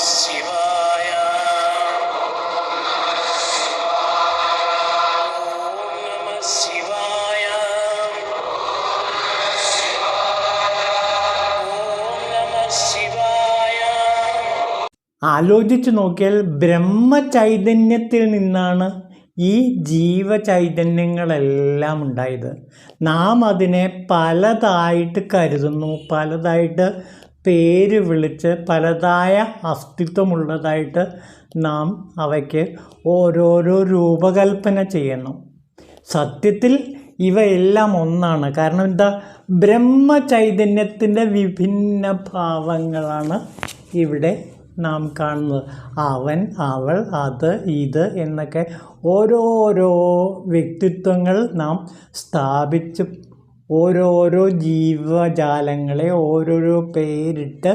ശിവായ. ആലോചിച്ച് നോക്കിയാൽ ബ്രഹ്മചൈതന്യത്തിൽ നിന്നാണ് ഈ ജീവചൈതന്യങ്ങളെല്ലാം ഉണ്ടായത്. നാം അതിനെ പലതായിട്ട് കരുതുന്നു, പലതായിട്ട് പേര് വിളിച്ച് പലതായ അസ്തിത്വമുള്ളതായിട്ട് നാം അവയ്ക്ക് ഓരോരോ രൂപകൽപ്പന ചെയ്യുന്നു. സത്യത്തിൽ ഇവയെല്ലാം ഒന്നാണ്. കാരണം എന്താ? ബ്രഹ്മചൈതന്യത്തിൻ്റെ വിഭിന്ന ഭാവങ്ങളാണ് ഇവിടെ നാം കാണുന്നത്. അവൻ, അവൾ, അത്, ഇത് എന്നൊക്കെ ഓരോരോ വ്യക്തിത്വങ്ങൾ നാം സ്ഥാപിച്ച് ഓരോരോ ജീവജാലങ്ങളെ ഓരോരോ പേരിട്ട്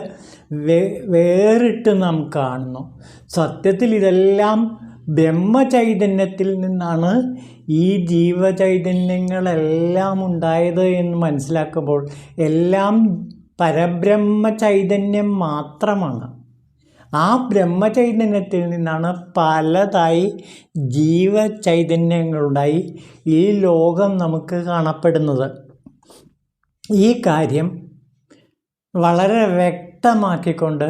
വേറിട്ട് നാം കാണുന്നു. സത്യത്തിൽ ഇതെല്ലാം ബ്രഹ്മചൈതന്യത്തിൽ നിന്നാണ് ഈ ജീവചൈതന്യങ്ങളെല്ലാം ഉണ്ടായത് എന്ന് മനസ്സിലാക്കുമ്പോൾ എല്ലാം പരബ്രഹ്മ ചൈതന്യം മാത്രമാണ്. ആ ബ്രഹ്മചൈതന്യത്തിൽ നിന്നാണ് പലതായി ജീവചൈതന്യങ്ങളുണ്ടായി ഈ ലോകം നമുക്ക് കാണപ്പെടുന്നത്. ഈ കാര്യം വളരെ വ്യക്തമാക്കിക്കൊണ്ട്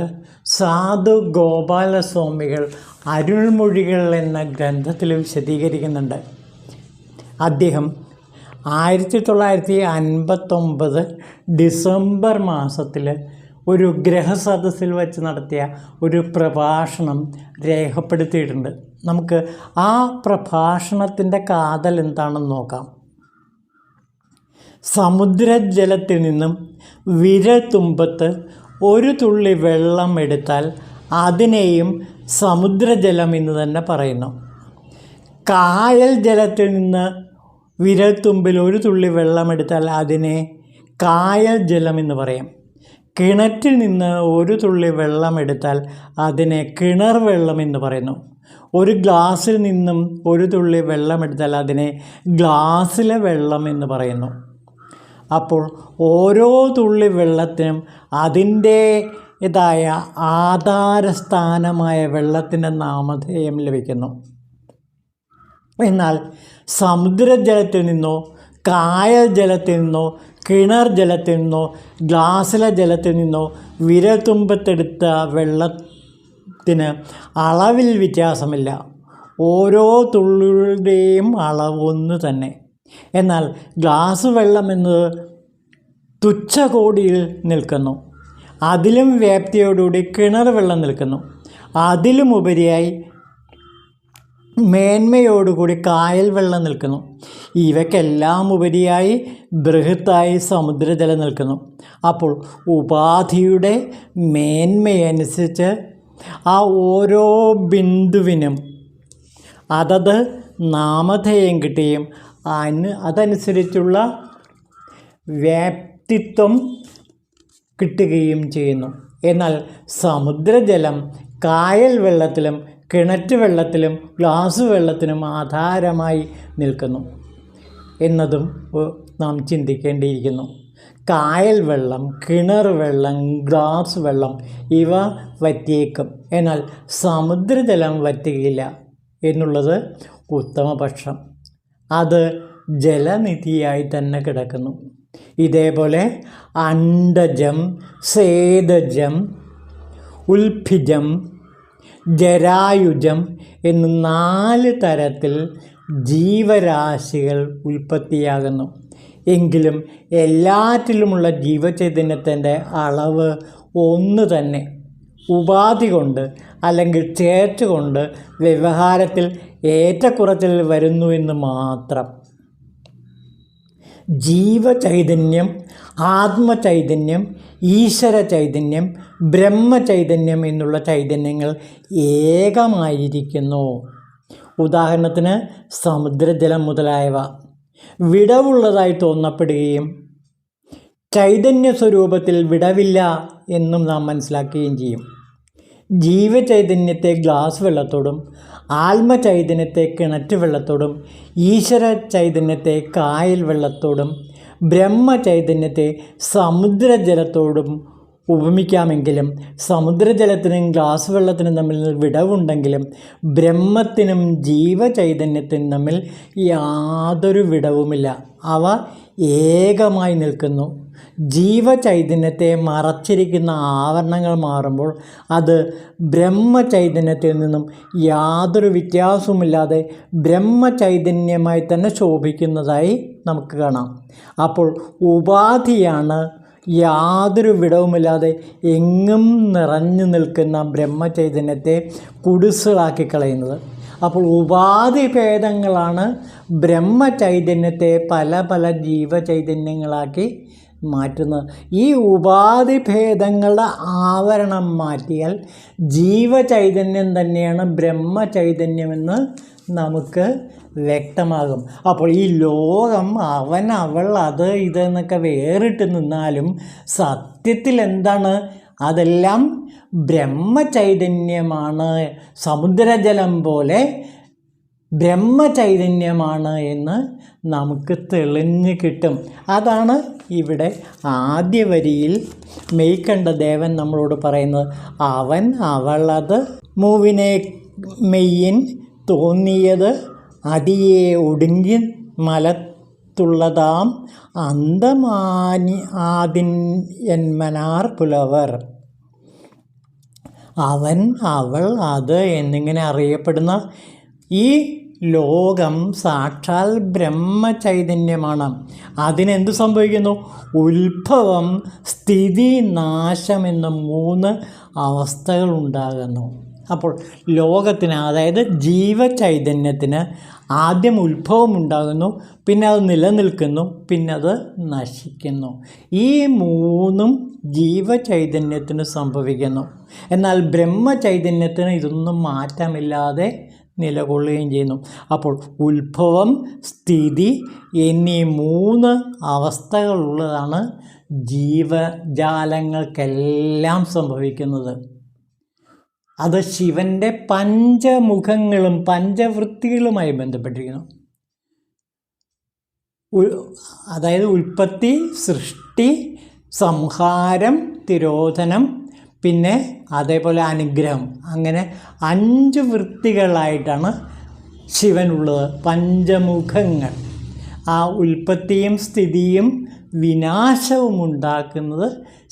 സാധു ഗോപാലസ്വാമികൾ അരുൾമൊഴികൾ എന്ന ഗ്രന്ഥത്തിൽ വിശദീകരിക്കുന്നുണ്ട്. അദ്ദേഹം 1959 ഡിസംബർ മാസത്തിൽ ഒരു ഗ്രഹസദസ്സിൽ വെച്ച് നടത്തിയ ഒരു പ്രഭാഷണം രേഖപ്പെടുത്തിയിട്ടുണ്ട്. നമുക്ക് ആ പ്രഭാഷണത്തിൻ്റെ കാതൽ എന്താണെന്ന് നോക്കാം. സമുദ്രജലത്തിൽ നിന്നും വിരൽത്തുമ്പത്ത് ഒരു തുള്ളി വെള്ളം എടുത്താൽ അതിനെയും സമുദ്രജലം എന്ന് തന്നെ പറയുന്നു. കായൽ ജലത്തിൽ നിന്ന് വിരൽത്തുമ്പിൽ ഒരു തുള്ളി വെള്ളമെടുത്താൽ അതിനെ കായൽ ജലം എന്ന് പറയും. കിണറ്റിൽ നിന്ന് ഒരു തുള്ളി വെള്ളമെടുത്താൽ അതിനെ കിണർ വെള്ളം എന്ന് പറയുന്നു. ഒരു ഗ്ലാസ്സിൽ നിന്നും ഒരു തുള്ളി വെള്ളമെടുത്താൽ അതിനെ ഗ്ലാസ്സിലെ വെള്ളം എന്ന് പറയുന്നു. അപ്പോൾ ഓരോ തുള്ളി വെള്ളത്തിനും അതിൻ്റേതായ ആധാരസ്ഥാനമായ വെള്ളത്തിൻ്റെ നാമധേയം ലഭിക്കുന്നു. എന്നാൽ സമുദ്രജലത്തിൽ നിന്നോ കായൽ ജലത്തിൽ നിന്നോ കിണർ ജലത്തിൽ നിന്നോ ഗ്ലാസ്സിലെ ജലത്തിൽ നിന്നോ വിരൽത്തുമ്പത്തെടുത്ത വെള്ളത്തിന് അളവിൽ വ്യത്യാസമില്ല. ഓരോ തുള്ളിയുടെയും അളവ് ഒന്ന് തന്നെ. എന്നാൽ ഗ്ലാസ് വെള്ളം എന്നത് തുച്ഛകോടിയിൽ നിൽക്കുന്നു. അതിലും വ്യാപ്തിയോടുകൂടി കിണർ വെള്ളം നിൽക്കുന്നു. അതിലും ഉപരിയായി മേന്മയോടുകൂടി കായൽ വെള്ളം നിൽക്കുന്നു. ഇവയ്ക്കെല്ലാം ഉപരിയായി ബൃഹത്തായി സമുദ്രജലം നിൽക്കുന്നു. അപ്പോൾ ഉപാധിയുടെ മേന്മയനുസരിച്ച് ആ ഓരോ ബിന്ദുവിനും അതത് നാമധേയം കിട്ടുകയും അതനുസരിച്ചുള്ള വ്യാപ്തിത്വം കിട്ടുകയും ചെയ്യുന്നു. എന്നാൽ സമുദ്രജലം കായൽ വെള്ളത്തിലും കിണറ്റ് വെള്ളത്തിലും ഗ്ലാസ് വെള്ളത്തിനും ആധാരമായി നിൽക്കുന്നു എന്നതും നാം ചിന്തിക്കേണ്ടിയിരിക്കുന്നു. കായൽ വെള്ളം, കിണർ വെള്ളം, ഗ്ലാസ് വെള്ളം ഇവ വറ്റിയേക്കും. എന്നാൽ സമുദ്രജലം വറ്റുകയില്ല എന്നുള്ളത് ഉത്തമപക്ഷം. അത് ജലനിധിയായി തന്നെ കിടക്കുന്നു. ഇതേപോലെ അണ്ഡജം, സ്വേദജം, ഉൽഭിജം, ജരായുജം എന്ന് 4 തരത്തിൽ ജീവരാശികൾ ഉൽപ്പത്തിയാകുന്നു. എങ്കിലും എല്ലാറ്റിലുമുള്ള ജീവചൈതന്യത്തിൻ്റെ അളവ് ഒന്ന് തന്നെ. ഉപാധി കൊണ്ട് അല്ലെങ്കിൽ ചേർച്ചുകൊണ്ട് വ്യവഹാരത്തിൽ ഏറ്റക്കുറച്ചിൽ വരുന്നു എന്ന് മാത്രം. ജീവചൈതന്യം, ആത്മചൈതന്യം, ഈശ്വര ചൈതന്യം, ബ്രഹ്മചൈതന്യം എന്നുള്ള ചൈതന്യങ്ങൾ ഏകമായിരിക്കുന്നു. ഉദാഹരണത്തിന് സമുദ്രജലം മുതലായവ വിടവുള്ളതായി തോന്നപ്പെടുകയും ചൈതന്യ സ്വരൂപത്തിൽ വിടവില്ല എന്നും നാം മനസ്സിലാക്കുകയും ചെയ്യും. ജീവചൈതന്യത്തെ ഗ്ലാസ് വെള്ളത്തോടും ആത്മചൈതന്യത്തെ കിണറ്റ് വെള്ളത്തോടും ഈശ്വര ചൈതന്യത്തെ കായൽ വെള്ളത്തോടും ബ്രഹ്മചൈതന്യത്തെ സമുദ്രജലത്തോടും ഉപമിക്കാമെങ്കിലും സമുദ്രജലത്തിനും ഗ്ലാസ് വെള്ളത്തിനും തമ്മിൽ വിടവുണ്ടെങ്കിലും ബ്രഹ്മത്തിനും ജീവചൈതന്യത്തിനും തമ്മിൽ യാതൊരു വിടവുമില്ല. അവ ഏകമായി നിൽക്കുന്നു. ജീവചൈതന്യത്തെ മറച്ചിരിക്കുന്ന ആവരണങ്ങൾ മാറുമ്പോൾ അത് ബ്രഹ്മചൈതന്യത്തിൽ നിന്നും യാതൊരു വ്യത്യാസവുമില്ലാതെ ബ്രഹ്മചൈതന്യമായി തന്നെ ശോഭിക്കുന്നതായി നമുക്ക് കാണാം. അപ്പോൾ ഉപാധിയാണ് യാതൊരു വിടവുമില്ലാതെ എങ്ങും നിറഞ്ഞു നിൽക്കുന്ന ബ്രഹ്മചൈതന്യത്തെ കുടിസുകളാക്കി കളയുന്നത്. അപ്പോൾ ഉപാധി ഭേദങ്ങളാണ് ബ്രഹ്മചൈതന്യത്തെ പല പല ജീവചൈതന്യങ്ങളാക്കി മാറ്റുന്നത്. ഈ ഉപാധി ഭേദങ്ങളുടെ ആവരണം മാറ്റിയാൽ ജീവചൈതന്യം തന്നെയാണ് ബ്രഹ്മചൈതന്യമെന്ന് നമുക്ക് വ്യക്തമാകും. അപ്പോൾ ഈ ലോകം അവൻ അവൾ അത് ഇതെന്നൊക്കെ വേറിട്ട് നിന്നാലും സത്യത്തിൽ എന്താണ്? അതെല്ലാം ബ്രഹ്മചൈതന്യമാണ്. സമുദ്രജലം പോലെ ബ്രഹ്മചൈതന്യമാണ് എന്ന് നമുക്ക് തെളിഞ്ഞ് കിട്ടും. അതാണ് ഇവിടെ ആദ്യ വരിയിൽ മെയ്കണ്ട ദേവൻ നമ്മളോട് പറയുന്നത്. അവൻ അവളത് മൂവിനെ മെയ്യൻ തോന്നിയത് അടിയെ ഒടുങ്ങി മലത്തുള്ളതാം അന്തമാനി ആദിന്യന്മനാർ പുലവർ. അവൻ അവൾ അത് എന്നിങ്ങനെ അറിയപ്പെടുന്ന ഈ ലോകം സാക്ഷാൽ ബ്രഹ്മചൈതന്യമാണ്. അതിനെന്ത് സംഭവിക്കുന്നു? ഉത്ഭവം, സ്ഥിതി, നാശം എന്ന 3 അവസ്ഥകളുണ്ടാകുന്നു. അപ്പോൾ ലോകത്തിന്, അതായത് ജീവചൈതന്യത്തിന് ആദ്യം ഉത്ഭവം ഉണ്ടാകുന്നു, പിന്നെ അത് നിലനിൽക്കുന്നു, പിന്നെ അത് നശിക്കുന്നു. ഈ 3ഉം ജീവചൈതന്യത്തിന് സംഭവിക്കുന്നു. എന്നാൽ ബ്രഹ്മചൈതന്യത്തിന് ഇതൊന്നും മാറ്റമില്ലാതെ നിലകൊള്ളുകയും ചെയ്യുന്നു. അപ്പോൾ ഉത്ഭവം, സ്ഥിതി എന്നീ 3 അവസ്ഥകളുള്ളതാണ് ജീവജാലങ്ങൾക്കെല്ലാം സംഭവിക്കുന്നത്. അത് ശിവൻ്റെ പഞ്ചമുഖങ്ങളും പഞ്ചവൃത്തികളുമായി ബന്ധപ്പെട്ടിരിക്കുന്നു. അതായത് ഉൽപ്പത്തി, സൃഷ്ടി, സംഹാരം, തിരോധനം, പിന്നെ അതേപോലെ അനുഗ്രഹം. അങ്ങനെ 5 വൃത്തികളായിട്ടാണ് ശിവനുള്ളത്, പഞ്ചമുഖങ്ങൾ. ആ ഉൽപ്പത്തിയും സ്ഥിതിയും വിനാശവും ഉണ്ടാക്കുന്നത്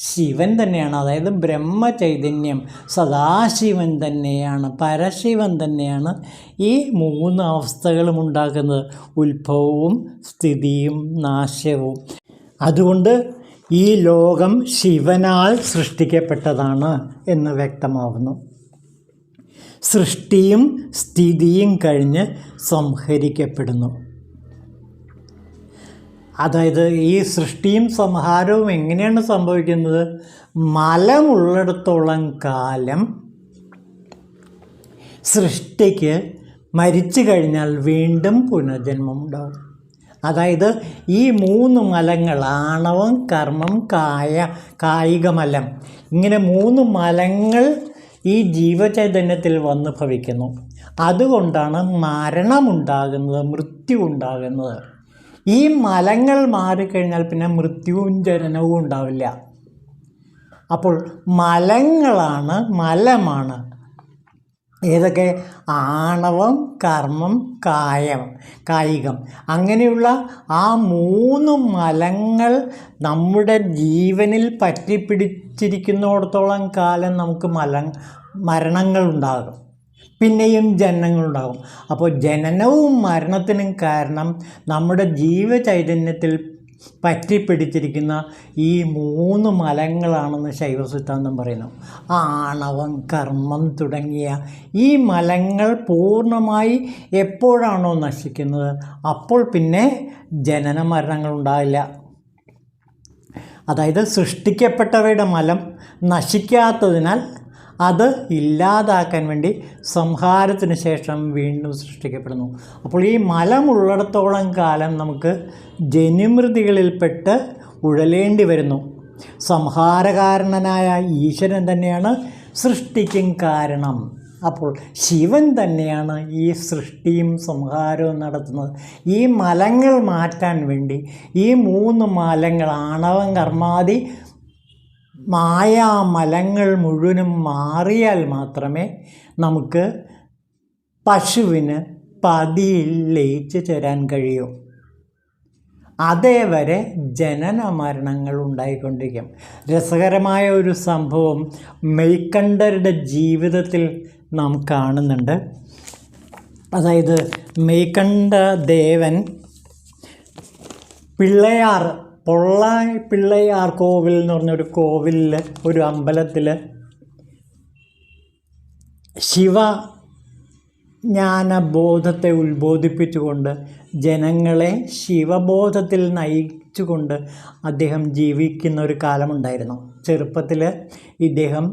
ശിവൻ തന്നെയാണ്. അതായത് ബ്രഹ്മചൈതന്യം, സദാശിവൻ തന്നെയാണ്, പരശിവൻ തന്നെയാണ് ഈ 3 അവസ്ഥകളും ഉണ്ടാക്കുന്നത്, ഉത്ഭവവും സ്ഥിതിയും നാശവും. അതുകൊണ്ട് ഈ ലോകം ശിവനാൽ സൃഷ്ടിക്കപ്പെട്ടതാണ് എന്ന് വ്യക്തമാവുന്നു. സൃഷ്ടിയും സ്ഥിതിയും കഴിഞ്ഞ് സംഹരിക്കപ്പെടുന്നു. അതായത് ഈ സൃഷ്ടിയും സംഹാരവും എങ്ങനെയാണ് സംഭവിക്കുന്നത്? മലമുള്ളിടത്തോളം കാലം സൃഷ്ടിക്ക് മരിച്ചു കഴിഞ്ഞാൽ വീണ്ടും പുനർജന്മം ഉണ്ടാവും. അതായത് ഈ 3 മലങ്ങൾ, ആണവം, കർമ്മം, കായികമലം, ഇങ്ങനെ 3 മലങ്ങൾ ഈ ജീവചൈതന്യത്തിൽ വന്ന് ഭവിക്കുന്നു. അതുകൊണ്ടാണ് മരണമുണ്ടാകുന്നത്, മൃത്യു ഉണ്ടാകുന്നത്. ഈ മലങ്ങൾ മാറിക്കഴിഞ്ഞാൽ പിന്നെ മൃത്യുവും ജനനവും ഉണ്ടാവില്ല. അപ്പോൾ മലമാണ് ഏതൊക്കെ? ആണവം, കർമ്മം, കായികം. അങ്ങനെയുള്ള ആ 3 മലങ്ങൾ നമ്മുടെ ജീവനിൽ പറ്റിപ്പിടിച്ചിരിക്കുന്നിടത്തോളം കാലം നമുക്ക് മരണങ്ങളുണ്ടാകും, പിന്നെയും ജനനങ്ങളുണ്ടാകും. അപ്പോൾ ജനനവും മരണത്തിനും കാരണം നമ്മുടെ ജീവചൈതന്യത്തിൽ പറ്റിപ്പിടിച്ചിരിക്കുന്ന ഈ 3 മലങ്ങളാണെന്ന് ശൈവ സിദ്ധാന്തം പറയുന്നു. ആണവം, കർമ്മം തുടങ്ങിയ ഈ മലങ്ങൾ പൂർണ്ണമായി എപ്പോഴാണോ നശിക്കുന്നത് അപ്പോൾ പിന്നെ ജനന മരണങ്ങൾ ഉണ്ടാവില്ല. അതായത് സൃഷ്ടിക്കപ്പെട്ടവയുടെ മലം നശിക്കാത്തതിനാൽ അത് ഇല്ലാതാക്കാൻ വേണ്ടി സംഹാരത്തിന് ശേഷം വീണ്ടും സൃഷ്ടിക്കപ്പെടുന്നു. അപ്പോൾ ഈ മലമുള്ളിടത്തോളം കാലം നമുക്ക് ജനിമൃതികളിൽപ്പെട്ട് ഉഴലേണ്ടി വരുന്നു. സംഹാരകാരണനായ ഈശ്വരൻ തന്നെയാണ് സൃഷ്ടിക്കും കാരണം. അപ്പോൾ ശിവൻ തന്നെയാണ് ഈ സൃഷ്ടിയും സംഹാരവും നടത്തുന്നത്. ഈ മലങ്ങൾ മാറ്റാൻ വേണ്ടി ഈ 3 മലങ്ങൾ, ആണവം, കർമാദി മായാമലങ്ങൾ മുഴുവനും മാറിയാൽ മാത്രമേ നമുക്ക് പശുവിന് പതിയിൽ ലയിച്ച് ചേരാൻ കഴിയൂ. അതേവരെ ജനന മരണങ്ങൾ ഉണ്ടായിക്കൊണ്ടിരിക്കും. രസകരമായ ഒരു സംഭവം മെയ്ക്കണ്ഠരുടെ ജീവിതത്തിൽ നാം കാണുന്നുണ്ട്. അതായത് മെയ്ക്കണ്ഠദേവൻ പൊള്ളായി പിള്ളയാർ കോവിൽ എന്ന് പറഞ്ഞൊരു കോവിലിൽ, ഒരു അമ്പലത്തിൽ ശിവജ്ഞാനബോധത്തെ ഉത്ബോധിപ്പിച്ചുകൊണ്ട് ജനങ്ങളെ ശിവബോധത്തിൽ നയിച്ചുകൊണ്ട് അദ്ദേഹം ജീവിക്കുന്ന ഒരു കാലമുണ്ടായിരുന്നു. ചെറുപ്പത്തിൽ ഇദ്ദേഹം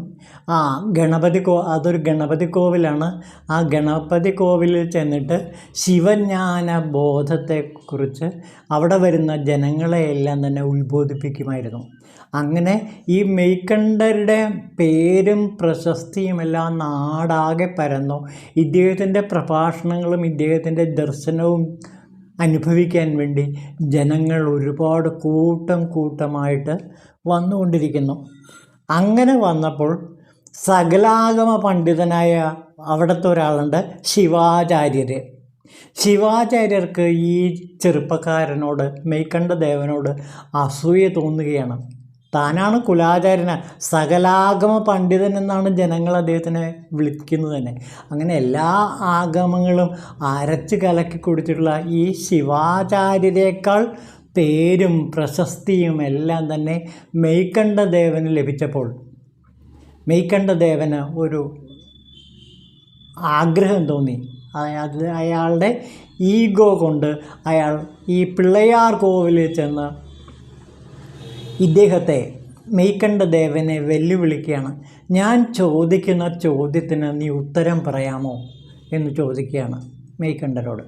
അതൊരു ഗണപതി കോവിലാണ്. ആ ഗണപതി കോവിലിൽ ചെന്നിട്ട് ശിവജ്ഞാന ബോധത്തെക്കുറിച്ച് അവിടെ വരുന്ന ജനങ്ങളെയെല്ലാം തന്നെ ഉത്ബോധിപ്പിക്കുമായിരുന്നു. അങ്ങനെ ഈ മെയ്ക്കണ്ഠരുടെ പേരും പ്രശസ്തിയുമെല്ലാം നാടാകെ പരന്നു. ഇദ്ദേഹത്തിൻ്റെ പ്രഭാഷണങ്ങളും ഇദ്ദേഹത്തിൻ്റെ ദർശനവും അനുഭവിക്കാൻ വേണ്ടി ജനങ്ങൾ ഒരുപാട് കൂട്ടമായിട്ട് വന്നുകൊണ്ടിരിക്കുന്നു. അങ്ങനെ വന്നപ്പോൾ സകലാഗമ പണ്ഡിതനായ അവിടുത്തെ ഒരാളുണ്ട്, ശിവാചാര്യർക്ക് ഈ ചെറുപ്പക്കാരനോട്, മെയ്ക്കണ്ഠദേവനോട് അസൂയ തോന്നുകയാണ്. താനാണ് കുലാചാര്യന, സകലാഗമ പണ്ഡിതൻ എന്നാണ് ജനങ്ങൾ അദ്ദേഹത്തിനെ വിളിക്കുന്നത് തന്നെ. അങ്ങനെ എല്ലാ ആഗമങ്ങളും അരച്ച് കലക്കി കൊടുത്തിട്ടുള്ള ഈ ശിവാചാര്യരേക്കാൾ പേരും പ്രശസ്തിയും എല്ലാം തന്നെ മെയ്ക്കണ്ഠദേവന് ലഭിച്ചപ്പോൾ മെയ്ക്കണ്ഠദേവന് ഒരു ആഗ്രഹം തോന്നി. അയാളുടെ ഈഗോ കൊണ്ട് അയാൾ ഈ പിള്ളയാർ കോവിലിൽ ചെന്ന് ഇദ്ദേഹത്തെ, മെയ്ക്കണ്ഠദേവനെ വെല്ലുവിളിക്കുകയാണ്. ഞാൻ ചോദിക്കുന്ന ചോദ്യത്തിന് നീ ഉത്തരം പറയാമോ എന്ന് ചോദിക്കുകയാണ് മെയ്ക്കണ്ഠരോട്.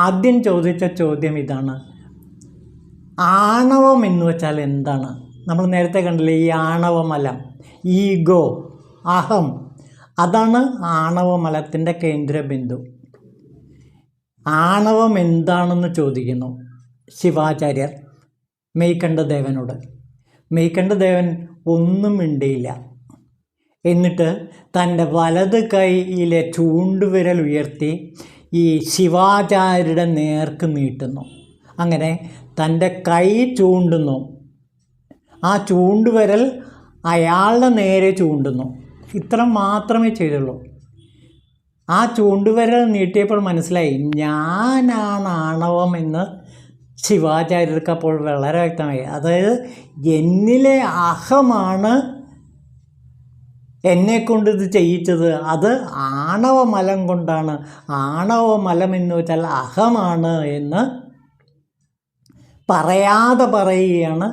ആദ്യം ചോദിച്ച ചോദ്യം ഇതാണ്: ആണവം എന്ന് വെച്ചാൽ എന്താണ്? നമ്മൾ നേരത്തെ കണ്ടില്ലേ, ഈ ആണവമലം, ഈഗോ, അഹം, അതാണ് ആണവമലത്തിൻ്റെ കേന്ദ്രബിന്ദു. ആണവം എന്താണെന്ന് ചോദിക്കുന്നു ശിവാചാര്യർ മെയ്ക്കണ്ഠദേവനോട്. മെയ്ക്കണ്ഠദേവൻ ഒന്നും മിണ്ടിയില്ല. എന്നിട്ട് തൻ്റെ വലത് കൈയിലെ ചൂണ്ടുവിരൽ ഉയർത്തി ഈ ശിവാചാര്യരുടെ നേർക്ക് നീട്ടുന്നു. അങ്ങനെ തൻ്റെ കൈ ചൂണ്ടുന്നു. ആ ചൂണ്ടുവിരൽ അയാളുടെ നേരെ ചൂണ്ടുന്നു. ഇത്ര മാത്രമേ ചെയ്തുള്ളൂ. ആ ചൂണ്ടുവിരൽ നീട്ടിയപ്പോൾ മനസ്സിലായി, ഞാനാണ് ആണവം എന്ന് ശിവാചാര്യർക്ക് അപ്പോൾ വളരെ വ്യക്തമായി. അതായത് എന്നിലെ അഹമാണ് എന്നെക്കൊണ്ട് ഇത് ചെയ്യിച്ചത്. അത് ആണവമലം കൊണ്ടാണ്. ആണവമലം എന്ന് വെച്ചാൽ അഹമാണ് എന്ന് പറയാതെ പറയുകയാണ്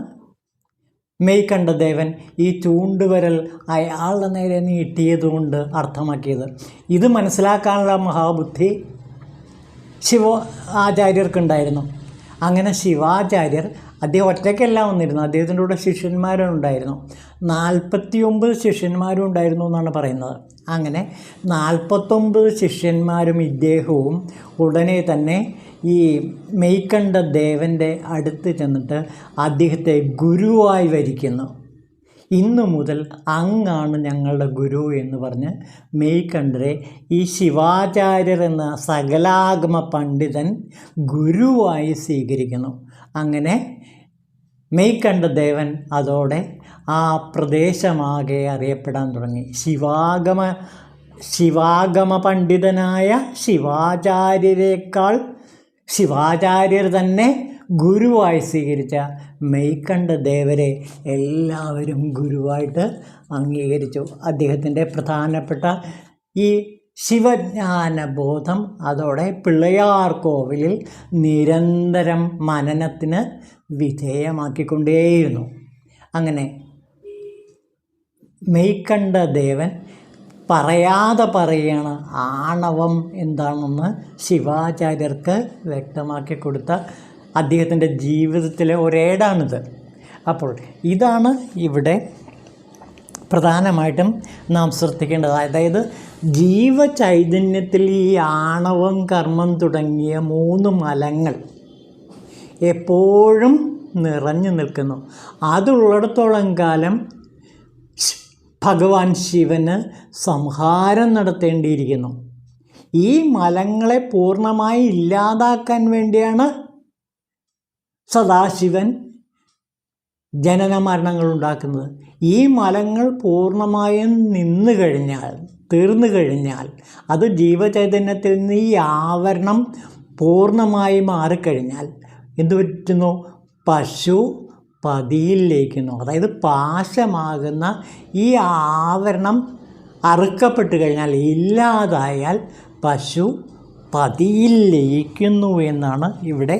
മെയ്ക്കണ്ഠദേവൻ ഈ ചൂണ്ടുവിരൽ അയാളുടെ നേരെ നീട്ടിയതുകൊണ്ട് അർത്ഥമാക്കിയത്. ഇത് മനസ്സിലാക്കാനുള്ള മഹാബുദ്ധി ശിവാചാര്യർക്കുണ്ടായിരുന്നു. അങ്ങനെ ശിവാചാര്യർ, അദ്ദേഹം ഒറ്റയ്ക്കല്ല വന്നിരുന്നു, അദ്ദേഹത്തിൻ്റെ കൂടെ ശിഷ്യന്മാരും ഉണ്ടായിരുന്നു. 49 ശിഷ്യന്മാരും ഉണ്ടായിരുന്നു എന്നാണ് പറയുന്നത്. അങ്ങനെ 49 ശിഷ്യന്മാരും ഇദ്ദേഹവും ഉടനെ തന്നെ ഈ മെയ്ക്കണ്ഠദേവൻ്റെ അടുത്ത് ചെന്നിട്ട് അദ്ദേഹത്തെ ഗുരുവായി വരിക്കുന്നു. ഇന്നു മുതൽ അങ്ങാണ് ഞങ്ങളുടെ ഗുരു എന്ന് പറഞ്ഞ് മെയ്ക്കണ്ഠരെ ഈ ശിവാചാര്യർ എന്ന സകലാഗമ പണ്ഡിതൻ ഗുരുവായി സ്വീകരിക്കുന്നു. അങ്ങനെ മെയ്ക്കണ്ഠദേവൻ അതോടെ ആ പ്രദേശമാകെ അറിയപ്പെടാൻ തുടങ്ങി. ശിവാഗമ പണ്ഡിതനായ ശിവാചാര്യർ തന്നെ ഗുരുവായി സ്വീകരിച്ച മെയ്ക്കണ്ഠദേവരെ എല്ലാവരും ഗുരുവായിട്ട് അംഗീകരിച്ചു. അദ്ദേഹത്തിൻ്റെ പ്രധാനപ്പെട്ട ഈ ശിവജ്ഞാനബോധം അതോടെ പിള്ളയാർ കോവിലിൽ നിരന്തരം മനനത്തിന് വിധേയമാക്കിക്കൊണ്ടേയിരുന്നു. അങ്ങനെ മെയ്ക്കണ്ഠദേവൻ പറയാതെ പറയുകയാണ് ആണവം എന്താണെന്ന് ശിവാചാര്യർക്ക് വ്യക്തമാക്കി കൊടുത്ത അദ്ദേഹത്തിൻ്റെ ജീവിതത്തിലെ ഒരേടാണിത്. അപ്പോൾ ഇതാണ് ഇവിടെ പ്രധാനമായിട്ടും നാം ശ്രദ്ധിക്കേണ്ടത്. അതായത് ജീവചൈതന്യത്തിൽ ഈ ആണവം, കർമ്മം തുടങ്ങിയ 3 മലങ്ങൾ എപ്പോഴും നിറഞ്ഞു നിൽക്കുന്നു. അതുള്ളിടത്തോളം കാലം ഭഗവാൻ ശിവന് സംഹാരം നടത്തേണ്ടിയിരിക്കുന്നു. ഈ മലങ്ങളെ പൂർണ്ണമായി ഇല്ലാതാക്കാൻ വേണ്ടിയാണ് സദാശിവൻ ജനന മരണങ്ങൾ ഉണ്ടാക്കുന്നത്. ഈ മലങ്ങൾ പൂർണ്ണമായും തീർന്നു കഴിഞ്ഞാൽ അത് ജീവചൈതന്യത്തിൽ നിന്ന് ഈ ആവരണം പൂർണ്ണമായി മാറിക്കഴിഞ്ഞാൽ എന്തു പറ്റുന്നു? പശു പതിയിൽ ലയിക്കുന്നു. അതായത് പാശമാകുന്ന ഈ ആവരണം അറുക്കപ്പെട്ട് കഴിഞ്ഞാൽ, ഇല്ലാതായാൽ പശു പതിയിൽ ലയിക്കുന്നു എന്നാണ് ഇവിടെ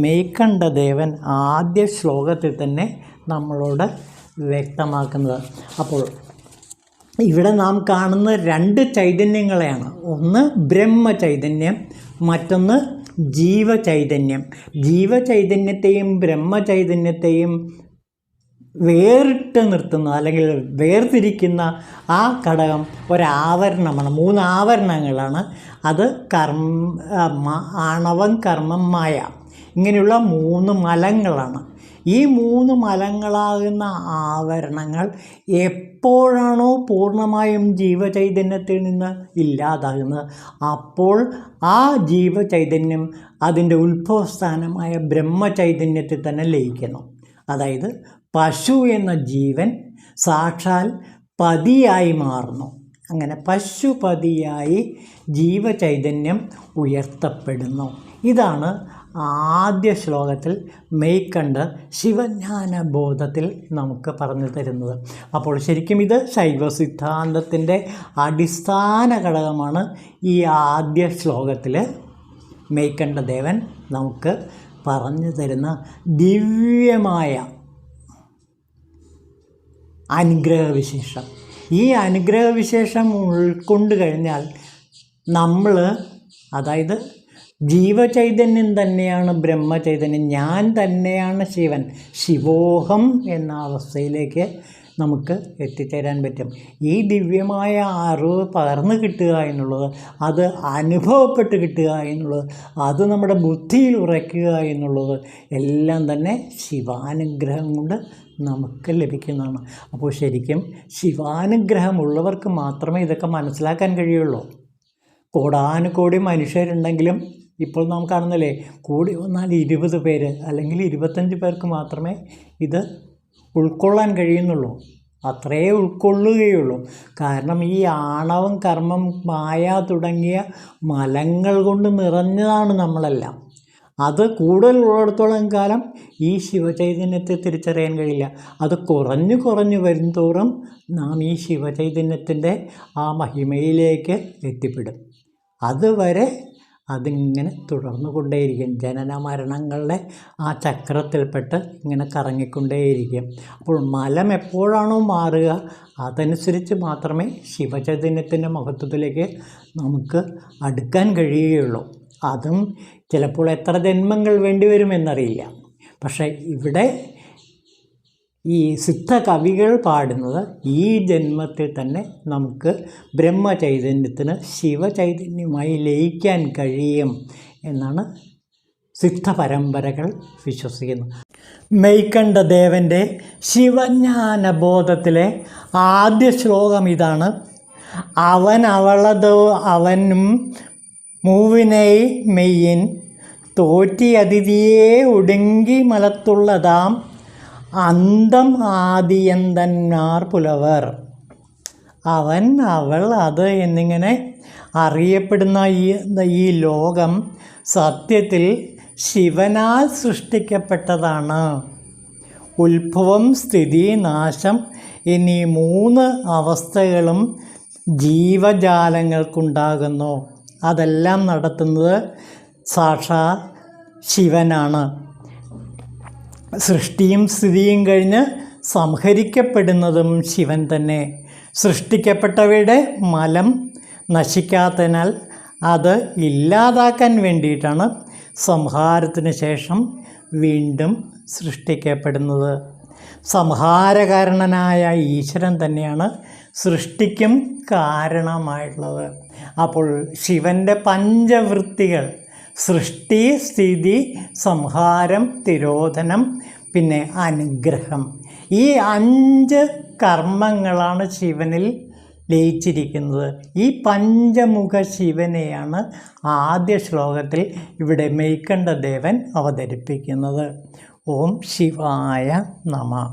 മേൽക്കണ്ഠദേവൻ ആദ്യ ശ്ലോകത്തിൽ തന്നെ നമ്മളോട് വ്യക്തമാക്കുന്നത്. അപ്പോൾ ഇവിടെ നാം കാണുന്ന രണ്ട് ചൈതന്യങ്ങളെയാണ്. ഒന്ന് ബ്രഹ്മചൈതന്യം, മറ്റൊന്ന് ജീവചൈതന്യം. ജീവചൈതന്യത്തെയും ബ്രഹ്മചൈതന്യത്തെയും വേറിട്ട് നിർത്തുന്ന അല്ലെങ്കിൽ വേർതിരിക്കുന്ന ആ ഘടകം ഒരാവരണമാണ്. 3 ആവരണങ്ങളാണ്. അത് ആണവം, കർമ്മം, മായ, ഇങ്ങനെയുള്ള 3 മലങ്ങളാണ്. ഈ 3 മലങ്ങളാകുന്ന ആവരണങ്ങൾ എപ്പോഴാണോ പൂർണ്ണമായും ജീവചൈതന്യത്തിൽ നിന്ന് ഇല്ലാതാകുന്നത്, അപ്പോൾ ആ ജീവചൈതന്യം അതിൻ്റെ ഉത്ഭവസ്ഥാനമായ ബ്രഹ്മചൈതന്യത്തിൽ തന്നെ ലയിക്കുന്നു. അതായത് പശു എന്ന ജീവൻ സാക്ഷാൽ പതിയായി മാറുന്നു. അങ്ങനെ പശുപതിയായി ജീവചൈതന്യം ഉയർത്തപ്പെടുന്നു. ഇതാണ് ആദ്യ ശ്ലോകത്തിൽ മേൽക്കണ്ഠർ ശിവജ്ഞാനബോധത്തിൽ നമുക്ക് പറഞ്ഞു തരുന്നത്. അപ്പോൾ ശരിക്കും ഇത് ശൈവ സിദ്ധാന്തത്തിൻ്റെ അടിസ്ഥാന ഘടകമാണ്. ഈ ആദ്യ ശ്ലോകത്തിൽ മേൽക്കണ്ഠദേവൻ നമുക്ക് പറഞ്ഞു തരുന്ന ദിവ്യമായ അനുഗ്രഹവിശേഷം. ഈ അനുഗ്രഹവിശേഷം ഉൾക്കൊണ്ട് കഴിഞ്ഞാൽ നമ്മൾ, അതായത് ജീവചൈതന്യം തന്നെയാണ് ബ്രഹ്മചൈതന്യം, ഞാൻ തന്നെയാണ് ശിവൻ, ശിവോഹം എന്ന അവസ്ഥയിലേക്ക് നമുക്ക് എത്തിച്ചേരാൻ പറ്റും. ഈ ദിവ്യമായ അറിവ് പകർന്നു കിട്ടുക എന്നുള്ളത്, അത് അനുഭവപ്പെട്ട് കിട്ടുക എന്നുള്ളത്, അത് നമ്മുടെ ബുദ്ധിയിൽ ഉറയ്ക്കുക എന്നുള്ളത് എല്ലാം തന്നെ ശിവാനുഗ്രഹം കൊണ്ട് നമുക്ക് ലഭിക്കുന്നതാണ്. അപ്പോൾ ശരിക്കും ശിവാനുഗ്രഹമുള്ളവർക്ക് മാത്രമേ ഇതൊക്കെ മനസ്സിലാക്കാൻ കഴിയുള്ളൂ. കോടാനുകോടി മനുഷ്യരുണ്ടെങ്കിലും ഇപ്പോൾ നാം കാണുന്നില്ലേ, കൂടി വന്നാൽ 20 പേര് അല്ലെങ്കിൽ 25 പേർക്ക് മാത്രമേ ഇത് ഉൾക്കൊള്ളാൻ കഴിയുന്നുള്ളൂ. അത്രയേ ഉൾക്കൊള്ളുകയുള്ളൂ. കാരണം ഈ ആണവം, കർമ്മം, മായ തുടങ്ങിയ മലങ്ങൾ കൊണ്ട് നിറഞ്ഞതാണ് നമ്മളെല്ലാം. അത് കൂടുതലുള്ളിടത്തോളം കാലം ഈ ശിവചൈതന്യത്തെ തിരിച്ചറിയാൻ കഴിയില്ല. അത് കുറഞ്ഞു വരും തോറും നാം ഈ ശിവചൈതന്യത്തിൻ്റെ ആ മഹിമയിലേക്ക് എത്തിപ്പെടും. അതുവരെ അതിങ്ങനെ തുടർന്നു കൊണ്ടേയിരിക്കും. ജനന മരണങ്ങളുടെ ആ ചക്രത്തിൽപ്പെട്ട് ഇങ്ങനെ കറങ്ങിക്കൊണ്ടേയിരിക്കും. അപ്പോൾ മലം എപ്പോഴാണോ മാറുക, അതനുസരിച്ച് മാത്രമേ ശിവചൈതന്യത്തിൻ്റെ മഹത്വത്തിലേക്ക് നമുക്ക് അടുക്കാൻ കഴിയുകയുള്ളൂ. അതും ചിലപ്പോൾ എത്ര ജന്മങ്ങൾ വേണ്ടിവരുമെന്നറിയില്ല. പക്ഷേ ഇവിടെ ഈ സിദ്ധ കവികൾ പാടുന്നത് ഈ ജന്മത്തിൽ തന്നെ നമുക്ക് ബ്രഹ്മചൈതന്യത്തിന് ശിവചൈതന്യമായി ലയിക്കാൻ കഴിയും എന്നാണ് സിദ്ധ പരമ്പരകൾ വിശ്വസിക്കുന്നത്. മേൽക്കണ്ഠദേവൻ്റെ ശിവജ്ഞാനബോധത്തിലെ ആദ്യ ശ്ലോകം ഇതാണ്: അവൻ അവളതോ അവനും മൂവിനെ മെയ്യൻ തോറ്റി അതിഥിയെ ഒടുങ്ങി മലത്തുള്ളതാം അന്തം ആദിയന്തന്മാർ പുലവർ. അവൻ, അവൾ, അത് എന്നിങ്ങനെ അറിയപ്പെടുന്ന ഈ ലോകം സത്യത്തിൽ ശിവനാൽ സൃഷ്ടിക്കപ്പെട്ടതാണ്. ഉത്ഭവം, സ്ഥിതി, നാശം എന്നീ 3 അവസ്ഥകളും ജീവജാലങ്ങൾക്കുണ്ടാകുന്നു. അതെല്ലാം നടത്തുന്നത് സാക്ഷാൽ ശിവനാണ്. സൃഷ്ടിയും സ്ഥിതിയും കഴിഞ്ഞ് സംഹരിക്കപ്പെടുന്നതും ശിവൻ തന്നെ. സൃഷ്ടിക്കപ്പെട്ടവയുടെ മലം നശിക്കാത്തതിനാൽ അത് ഇല്ലാതാക്കാൻ വേണ്ടിയിട്ടാണ് സംഹാരത്തിന് ശേഷം വീണ്ടും സൃഷ്ടിക്കപ്പെടുന്നത്. സംഹാരകാരണനായ ഈശ്വരൻ തന്നെയാണ് സൃഷ്ടിക്കും കാരണമായിട്ടുള്ളത്. അപ്പോൾ ശിവൻ്റെ പഞ്ചവൃത്തികൾ സൃഷ്ടി, സ്ഥിതി, സംഹാരം, തിരോധനം, പിന്നെ അനുഗ്രഹം. ഈ 5 കർമ്മങ്ങളാണ് ശിവനിൽ ലയിച്ചിരിക്കുന്നത്. ഈ പഞ്ചമുഖ ശിവനെയാണ് ആദ്യ ശ്ലോകത്തിൽ ഇവിടെ മെയ്കണ്ഠദേവൻ അവതരിപ്പിക്കുന്നത്. ഓം ശിവായ നമഃ.